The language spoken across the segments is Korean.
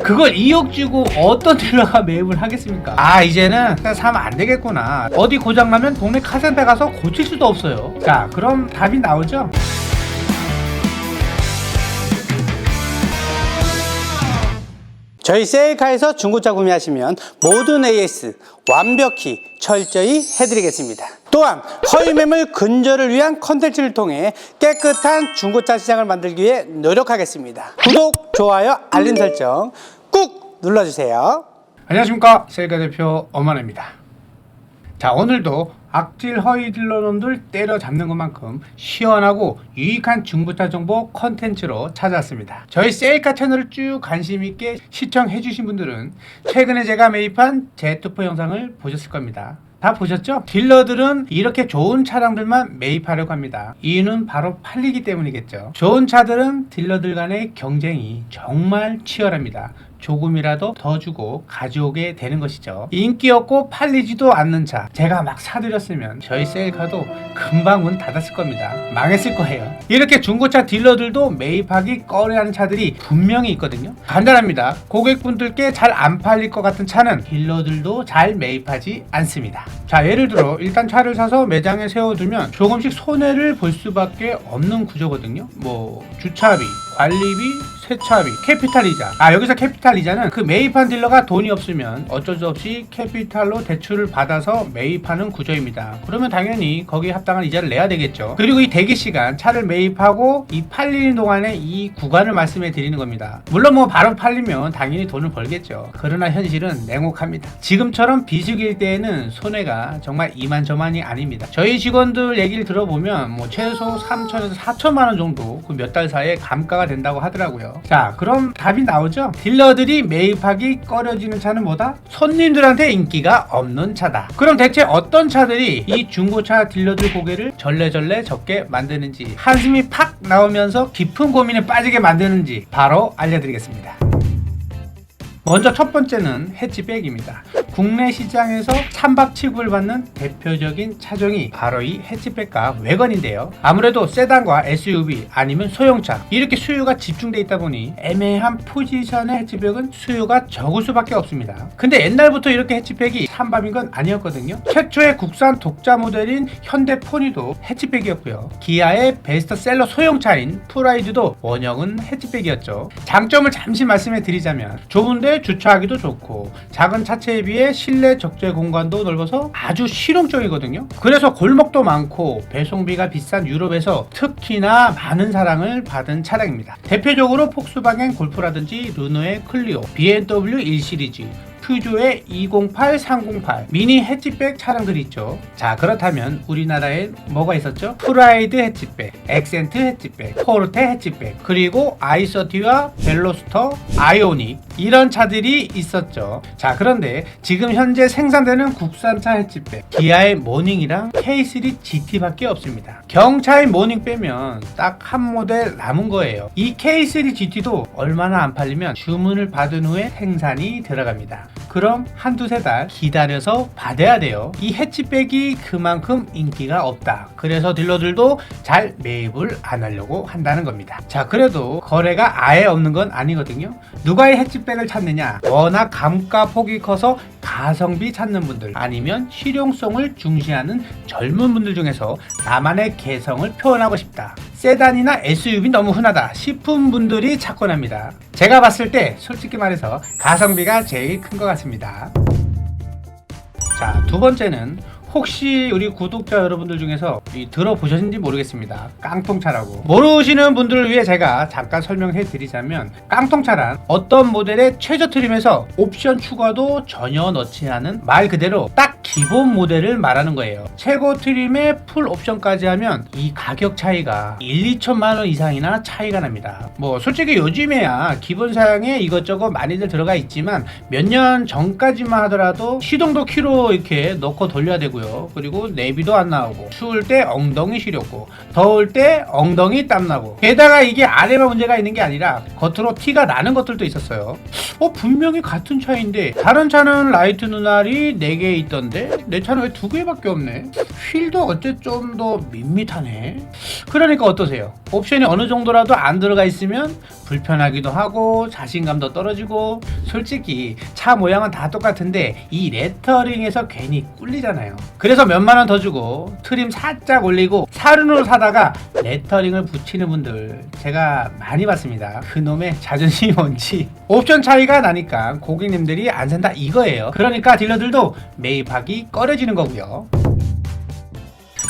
그걸 2억 주고 어떤 딜러가 매입을 하겠습니까? 이제는 그냥 사면 안 되겠구나. 어디 고장나면 동네 카센터 가서 고칠 수도 없어요. 자, 그럼 답이 나오죠? 저희 세일카에서 중고차 구매하시면 모든 AS 완벽히 철저히 해드리겠습니다. 또한 허위 매물 근절을 위한 컨텐츠를 통해 깨끗한 중고차 시장을 만들기 위해 노력하겠습니다. 구독, 좋아요, 알림 설정 꾹 눌러주세요. 안녕하십니까, 세일카 대표 엄만입니다. 자, 오늘도 악질 허위 딜러놈들 때려잡는 것만큼 시원하고 유익한 중고차 정보 컨텐츠로 찾아왔습니다. 저희 세일카 채널을 쭉 관심있게 시청해주신 분들은 최근에 제가 매입한 Z4 영상을 보셨을 겁니다. 다 보셨죠? 딜러들은 이렇게 좋은 차량들만 매입하려고 합니다. 이유는 바로 팔리기 때문이겠죠. 좋은 차들은 딜러들 간의 경쟁이 정말 치열합니다. 조금이라도 더 주고 가져오게 되는 것이죠. 인기 없고 팔리지도 않는 차 제가 막 사드렸으면 저희 세일카도 금방 문 닫았을 겁니다. 망했을 거예요. 이렇게 중고차 딜러들도 매입하기 꺼려하는 차들이 분명히 있거든요. 간단합니다. 고객분들께 잘 안 팔릴 것 같은 차는 딜러들도 잘 매입하지 않습니다. 자, 예를 들어 일단 차를 사서 매장에 세워두면 조금씩 손해를 볼 수밖에 없는 구조거든요. 뭐 주차비, 관리비, 세차비, 캐피탈이자. 여기서 캐피탈이자는 그 매입한 딜러가 돈이 없으면 어쩔 수 없이 캐피탈로 대출을 받아서 매입하는 구조입니다. 그러면 당연히 거기에 합당한 이자를 내야 되겠죠. 그리고 이 대기시간, 차를 매입하고 이 팔리는 동안에 이 구간을 말씀해 드리는 겁니다. 물론 뭐 바로 팔리면 당연히 돈을 벌겠죠. 그러나 현실은 냉혹합니다. 지금처럼 비수기일 때에는 손해가 정말 이만저만이 아닙니다. 저희 직원들 얘기를 들어보면 뭐 최소 3천에서 4천만 원 정도 그 몇 달 사이에 감가가 된다고 하더라고요. 자, 그럼 답이 나오죠? 딜러들이 매입하기 꺼려지는 차는 뭐다? 손님들한테 인기가 없는 차다. 그럼 대체 어떤 차들이 이 중고차 딜러들 고개를 절레절레 접게 만드는지, 한숨이 팍 나오면서 깊은 고민에 빠지게 만드는지 바로 알려드리겠습니다. 먼저 첫 번째는 해치백입니다. 국내 시장에서 찬밥 취급을 받는 대표적인 차종이 바로 이 해치백과 외건인데요. 아무래도 세단과 SUV 아니면 소형차 이렇게 수요가 집중돼 있다 보니 애매한 포지션의 해치백은 수요가 적을 수밖에 없습니다. 근데 옛날부터 이렇게 해치백이 찬밥인 건 아니었거든요. 최초의 국산 독자 모델인 현대 포니도 해치백이었고요. 기아의 베스트셀러 소형차인 프라이드도 원형은 해치백이었죠. 장점을 잠시 말씀해 드리자면 좁은데 주차하기도 좋고 작은 차체에 비해 실내 적재 공간도 넓어서 아주 실용적이거든요. 그래서 골목도 많고 배송비가 비싼 유럽에서 특히나 많은 사랑을 받은 차량입니다. 대표적으로 폭스바겐 골프라든지 르노의 클리오, BMW 1시리즈, 퓨조의 208, 308 미니 해치백 차량들이 있죠. 자, 그렇다면 우리나라엔 뭐가 있었죠? 프라이드 해치백, 액센트 해치백, 포르테 해치백, 그리고 i30와 벨로스터, 아이오닉 이런 차들이 있었죠. 자, 그런데 지금 현재 생산되는 국산차 해치백 기아의 모닝이랑 K3 GT밖에 없습니다. 경차의 모닝 빼면 딱 한 모델 남은 거예요. 이 K3 GT도 얼마나 안 팔리면 주문을 받은 후에 생산이 들어갑니다. 그럼 한두 세 달 기다려서 받아야 돼요. 이 해치백이 그만큼 인기가 없다. 그래서 딜러들도 잘 매입을 안 하려고 한다는 겁니다. 자, 그래도 거래가 아예 없는 건 아니거든요. 누가 이 해치백을 찾느냐? 워낙 감가 폭이 커서 가성비 찾는 분들 아니면 실용성을 중시하는 젊은 분들 중에서 나만의 개성을 표현하고 싶다, 세단이나 SUV 너무 흔하다 싶은 분들이 찾곤 합니다. 제가 봤을 때 솔직히 말해서 가성비가 제일 큰 것 같습니다. 자, 두 번째는 혹시 우리 구독자 여러분들 중에서 들어보셨는지 모르겠습니다. 깡통차라고. 모르시는 분들을 위해 제가 잠깐 설명해 드리자면, 깡통차란 어떤 모델의 최저 트림에서 옵션 추가도 전혀 넣지 않은 말 그대로 딱 기본 모델을 말하는 거예요. 최고 트림에 풀 옵션까지 하면 이 가격 차이가 1, 2천만 원 이상이나 차이가 납니다. 뭐 솔직히 요즘에야 기본 사양에 이것저것 많이들 들어가 있지만 몇 년 전까지만 하더라도 시동도 키로 이렇게 넣고 돌려야 되고요. 없고요. 그리고 내비도 안 나오고, 추울 때 엉덩이 시렵고, 더울 때 엉덩이 땀나고, 게다가 이게 아래만 문제가 있는 게 아니라 겉으로 티가 나는 것들도 있었어요. 분명히 같은 차인데 다른 차는 라이트 눈알이 4개 있던데 내 차는 왜 2개밖에 없네. 휠도 어째 좀 더 밋밋하네. 그러니까 어떠세요? 옵션이 어느 정도라도 안 들어가 있으면 불편하기도 하고 자신감도 떨어지고, 솔직히 차 모양은 다 똑같은데 이 레터링에서 괜히 꿀리잖아요. 그래서 몇만 원 더 주고 트림 살짝 올리고 사륜으로 사다가 레터링을 붙이는 분들 제가 많이 봤습니다. 그놈의 자존심이 뭔지. 옵션 차이가 나니까 고객님들이 안 산다 이거예요. 그러니까 딜러들도 매입하기 꺼려지는 거고요.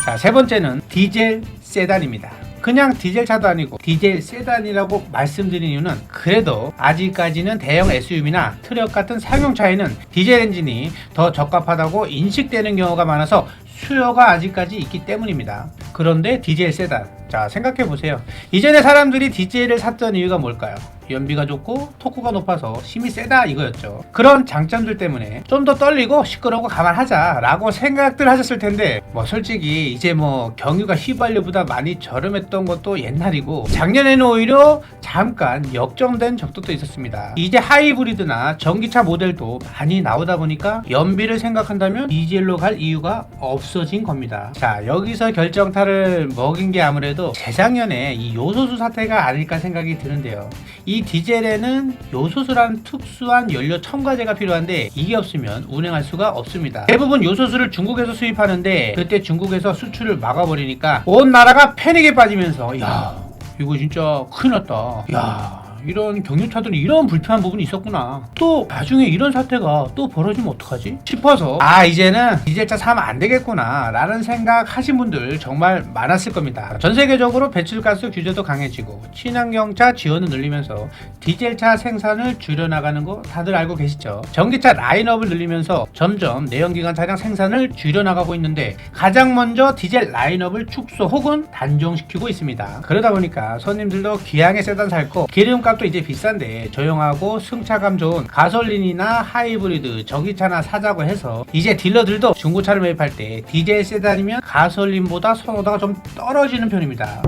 자, 세 번째는 디젤 세단입니다. 그냥 디젤 차도 아니고 디젤 세단이라고 말씀드린 이유는, 그래도 아직까지는 대형 SUV나 트럭 같은 상용차에는 디젤 엔진이 더 적합하다고 인식되는 경우가 많아서 수요가 아직까지 있기 때문입니다. 그런데 디젤 세단, 자 생각해보세요. 이전에 사람들이 디젤을 샀던 이유가 뭘까요? 연비가 좋고 토크가 높아서 힘이 세다 이거였죠. 그런 장점들 때문에 좀 더 떨리고 시끄러우고 감안하자 라고 생각들 하셨을 텐데, 솔직히 이제 경유가 휘발유보다 많이 저렴했던 것도 옛날이고, 작년에는 오히려 잠깐 역정된 적도 있었습니다. 이제 하이브리드나 전기차 모델도 많이 나오다 보니까 연비를 생각한다면 디젤로 갈 이유가 없어진 겁니다. 자, 여기서 결정타를 먹인 게 아무래도 재작년에 이 요소수 사태가 아닐까 생각이 드는데요. 이 디젤에는 요소수라는 특수한 연료 첨가제가 필요한데 이게 없으면 운행할 수가 없습니다. 대부분 요소수를 중국에서 수입하는데 그때 중국에서 수출을 막아버리니까 온 나라가 패닉에 빠지면서, 야 이거 진짜 큰일 났다, 야 이런 경유차들은 이런 불편한 부분이 있었구나, 또 나중에 이런 사태가 또 벌어지면 어떡하지 싶어서 이제는 디젤차 사면 안 되겠구나 라는 생각 하신 분들 정말 많았을 겁니다. 전 세계적으로 배출가스 규제도 강해지고 친환경차 지원을 늘리면서 디젤차 생산을 줄여나가는 거 다들 알고 계시죠? 전기차 라인업을 늘리면서 점점 내연기관 차량 생산을 줄여나가고 있는데, 가장 먼저 디젤 라인업을 축소 혹은 단종시키고 있습니다. 그러다 보니까 손님들도 기왕에 세단 살 거 기름값 또 이제 비싼데 조용하고 승차감 좋은 가솔린이나 하이브리드 전기차나 사자고 해서 이제 딜러들도 중고차를 매입할 때 디젤 세단이면 가솔린보다 선호도가 좀 떨어지는 편입니다.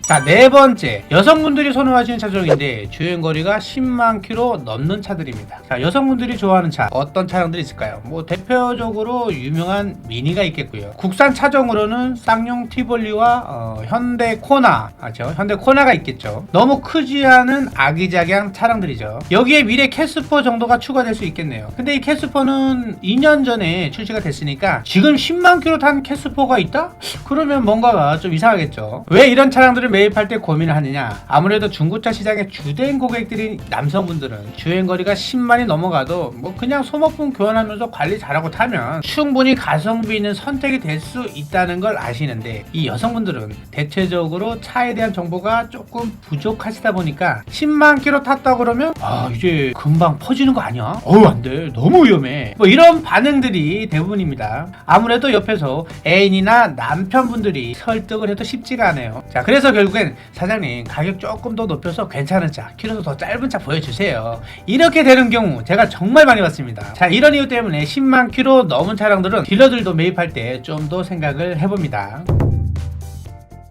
자, 네 번째, 여성분들이 선호하시는 차종인데 주행거리가 10만 킬로 넘는 차들입니다. 자, 여성분들이 좋아하는 차 어떤 차량들이 있을까요? 대표적으로 유명한 미니가 있겠고요. 국산 차종으로는 쌍용 티볼리와 현대 코나, 현대 코나가 있겠죠. 너무 크지 않은 아기자기한 차량들이죠. 여기에 미래 캐스퍼 정도가 추가될 수 있겠네요. 근데 이 캐스퍼는 2년 전에 출시가 됐으니까 지금 10만 킬로 탄 캐스퍼가 있다? 그러면 뭔가가 좀 이상하겠죠. 왜 이런 차량들을 매입할 때 고민을 하느냐? 아무래도 중고차 시장의 주된 고객들인 남성분들은 주행거리가 10만이 넘어가도 그냥 소모품 교환하면서 관리 잘하고 타면 충분히 가성비 있는 선택이 될 수 있다는 걸 아시는데, 이 여성분들은 대체적으로 차에 대한 정보가 조금 부족하시다 보니까 10만 킬로 탔다 그러면 이제 금방 퍼지는 거 아니야? 안돼, 너무 위험해, 이런 반응들이 대부분입니다. 아무래도 옆에서 애인이나 남편분들이 설득을 해도 쉽지가 않아요. 자, 그래서 결국엔 사장님 가격 조금 더 높여서 괜찮은 차, 키로수 더 짧은 차 보여주세요, 이렇게 되는 경우 제가 정말 많이 봤습니다. 자, 이런 이유 때문에 10만 킬로 넘은 차량들은 딜러들도 매입할 때 좀 더 생각을 해봅니다.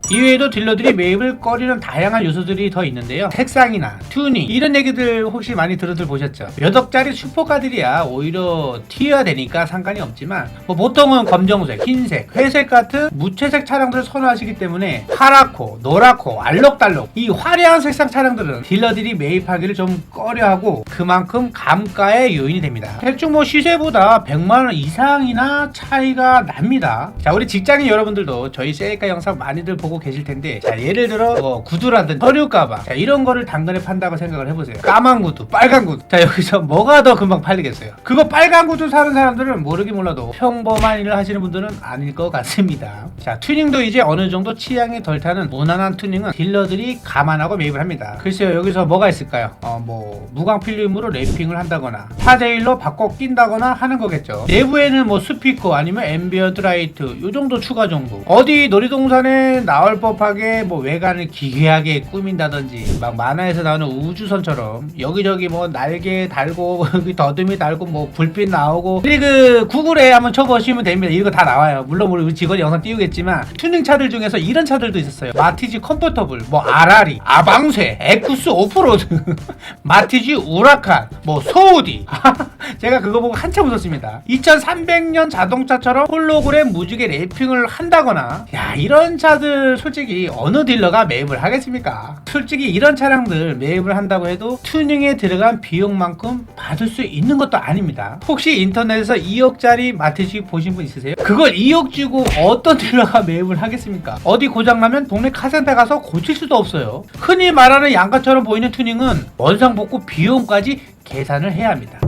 이외에도 딜러들이 매입을 꺼리는 다양한 요소들이 더 있는데요. 색상이나 튜닝 이런 얘기들 혹시 많이 들어들 보셨죠? 몇 억짜리 슈퍼카들이야 오히려 튀어야 되니까 상관이 없지만 보통은 검정색, 흰색, 회색 같은 무채색 차량들을 선호하시기 때문에 파랗고 노랗고 알록달록 이 화려한 색상 차량들은 딜러들이 매입하기를 좀 꺼려하고 그만큼 감가의 요인이 됩니다. 대충 시세보다 100만원 이상이나 차이가 납니다. 자, 우리 직장인 여러분들도 저희 세일카 영상 많이들 보고 계실 텐데, 자, 예를 들어 구두라든지 서류 가방, 자, 이런 거를 당근에 판다고 생각을 해보세요. 까만 구두, 빨간 구두. 자, 여기서 뭐가 더 금방 팔리겠어요? 그거 빨간 구두 사는 사람들은 모르긴 몰라도 평범한 일을 하시는 분들은 아닐 것 같습니다. 자, 튜닝도 이제 어느 정도 취향이 덜 타는 무난한 튜닝은 딜러들이 감안하고 매입을 합니다. 글쎄요, 여기서 뭐가 있을까요? 무광 필름으로 랩핑을 한다거나 파데일로 바꿔 낀다거나 하는 거겠죠. 내부에는 스피커 아니면 앰비언트 라이트 요 정도 추가 정도. 어디 놀이동산에 나와 나올 법하게 뭐 외관을 기괴하게 꾸민다든지 막 만화에서 나오는 우주선처럼 여기저기 뭐 날개 달고 여기 더듬이 달고 뭐 불빛 나오고 그 구글에 한번 쳐보시면 됩니다. 이거 다 나와요. 물론 우리 직원이 영상 띄우겠지만 튜닝 차들 중에서 이런 차들도 있었어요. 마티즈 컴포터블, 뭐 아라리, 아방쇠, 에쿠스 오프로드, 마티즈 우라칸, 뭐 소우디. 제가 그거 보고 한참 웃었습니다. 2300년 자동차처럼 홀로그램 무지개 래핑을 한다거나, 야, 이런 차들 솔직히 어느 딜러가 매입을 하겠습니까? 솔직히 이런 차량들 매입을 한다고 해도 튜닝에 들어간 비용만큼 받을 수 있는 것도 아닙니다. 혹시 인터넷에서 2억짜리 마티즈 보신 분 있으세요? 그걸 2억 주고 어떤 딜러가 매입을 하겠습니까? 어디 고장나면 동네 카센터 가서 고칠 수도 없어요. 흔히 말하는 양가처럼 보이는 튜닝은 원상복구 비용까지 계산을 해야 합니다.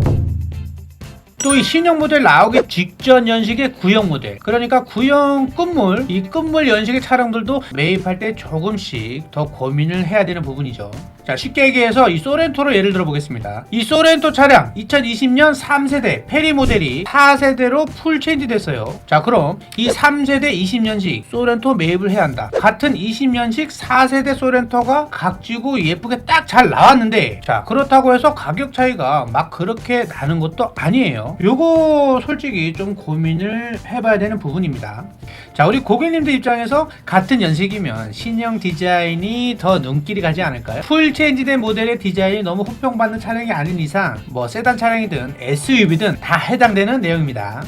또 이 신형 모델 나오기 직전 연식의 구형 모델, 그러니까 구형 끝물, 이 끝물 연식의 차량들도 매입할 때 조금씩 더 고민을 해야 되는 부분이죠. 자, 쉽게 얘기해서 이 소렌토로 예를 들어 보겠습니다. 이 소렌토 차량 2020년 3세대 페리 모델이 4세대로 풀 체인지 됐어요. 자, 그럼 이 3세대 20년식 소렌토 매입을 해야 한다. 같은 20년식 4세대 소렌토가 각지고 예쁘게 딱 잘 나왔는데, 자, 그렇다고 해서 가격 차이가 막 그렇게 나는 것도 아니에요. 요거 솔직히 좀 고민을 해봐야 되는 부분입니다. 자, 우리 고객님들 입장에서 같은 연식이면 신형 디자인이 더 눈길이 가지 않을까요? 풀 체인지된 모델의 디자인이 너무 호평받는 차량이 아닌 이상 뭐 세단 차량이든 SUV든 다 해당되는 내용입니다.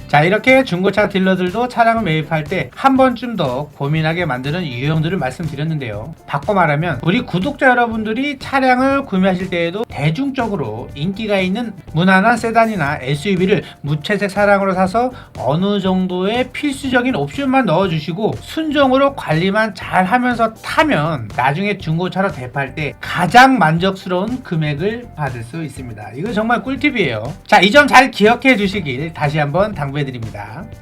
자, 이렇게 중고차 딜러들도 차량을 매입할 때 한 번쯤 더 고민하게 만드는 유형들을 말씀드렸는데요. 바꿔 말하면 우리 구독자 여러분들이 차량을 구매하실 때에도 대중적으로 인기가 있는 무난한 세단이나 SUV를 무채색 차량으로 사서 어느 정도의 필수적인 옵션만 넣어주시고 순정으로 관리만 잘 하면서 타면 나중에 중고차로 대팔 때 가장 만족스러운 금액을 받을 수 있습니다. 이거 정말 꿀팁이에요. 자, 이 점 잘 기억해 주시길 다시 한번 당부해드립니다.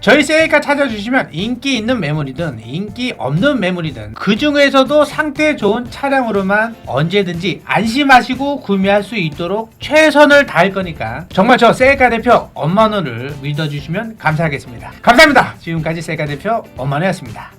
저희 세일카 찾아주시면 인기 있는 매물이든 인기 없는 매물이든 그 중에서도 상태 좋은 차량으로만 언제든지 안심하시고 구매할 수 있도록 최선을 다할 거니까 정말 저 세일카 대표 엄만호를 믿어주시면 감사하겠습니다. 감사합니다. 지금까지 세일카 대표 엄만호였습니다.